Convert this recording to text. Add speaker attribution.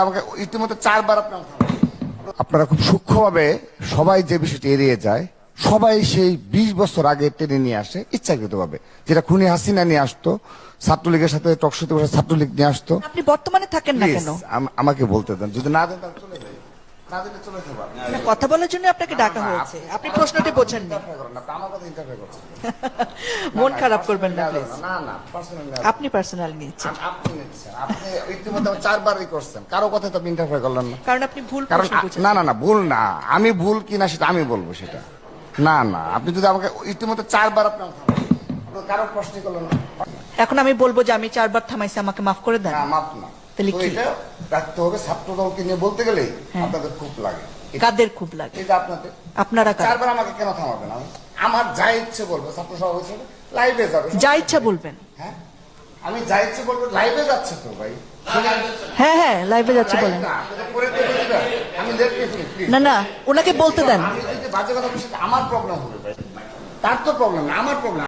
Speaker 1: আমাকে ইতিমধ্যে 4 বার আপনারা খুব সূক্ষ্মভাবে সবাই যে বিষয়টি এড়িয়ে যায়, সবাই সেই 20 বছর আগে টেনে নিয়ে আসে ইচ্ছাকৃতভাবে, যেটা খুনি হাসিনা নিয়ে আসতো, ছাত্রলীগের সাথে টকশোতে বসে ছাত্রলীগ নিয়ে আসতো।
Speaker 2: আপনি বর্তমানে থাকেন না কেন?
Speaker 1: আমাকে বলতে দেন, যদি না দেন তাহলে চলে যাই, না দিলে চলে যাবো।
Speaker 2: না, কথা বলার জন্য আপনাকে ডাকা হয়েছে, আপনি প্রশ্নটি বোঝেননি।
Speaker 1: আমার কথা ইন্টারফেয়ার করছেন।
Speaker 2: মন খারাপ করবেন না প্লিজ।
Speaker 1: না না, পার্সোনালি
Speaker 2: আপনি পার্সোনাল নিচ্ছেন
Speaker 1: আপনি নিচ্ছেন, আপনি ইতিমধ্যে 4 বারই করছেন, কারো কথাই তো আপনি ইন্টারফেয়ার করলেন না।
Speaker 2: কারণ আপনি ভুল
Speaker 1: কারণ
Speaker 2: প্রশ্ন বুঝেছেন।
Speaker 1: না না না, ভুল না, আমি ভুল কিনা সেটা আমি বলবো, সেটা না না, আপনি যদি আমাকে ইতিমধ্যে 4 বার আপনার কারো প্রশ্ন করলেন না।
Speaker 2: এখন আমি বলবো যে আমি 4 বার থামাইছি, আমাকে মাফ করে দেন।
Speaker 1: না, মাপ না,
Speaker 2: তাহলে
Speaker 1: তো
Speaker 2: কি?
Speaker 1: এটা রাখতে হবে। ছাত্র দলকে নিয়ে বলতে গেলেই আপনাদের খুব লাগে।
Speaker 2: কাদের খুব লাগে?
Speaker 1: এই যে আপনাদের
Speaker 2: আপনারা
Speaker 1: 4 বার আমাকে কেন থামাবেন? আমার যা ইচ্ছে বলবো, ছাত্র সভাপতি হিসেবে লাইভে যাবে,
Speaker 2: যা ইচ্ছা বলবেন।
Speaker 1: হ্যাঁ, আমি যা ইচ্ছে বলবো, লাইভে যাচ্ছে তো ভাই।
Speaker 2: হ্যাঁ হ্যাঁ, লাইভে যাচ্ছে বলেন।
Speaker 1: আমি দেখতে ফিরি,
Speaker 2: না না, ওনাকে বলতে দেন।
Speaker 1: আমি যদি বাজে কথা বলছি আমার প্রবলেম হবে ভাই, তার তো প্রবলেম না, আমার প্রবলেম।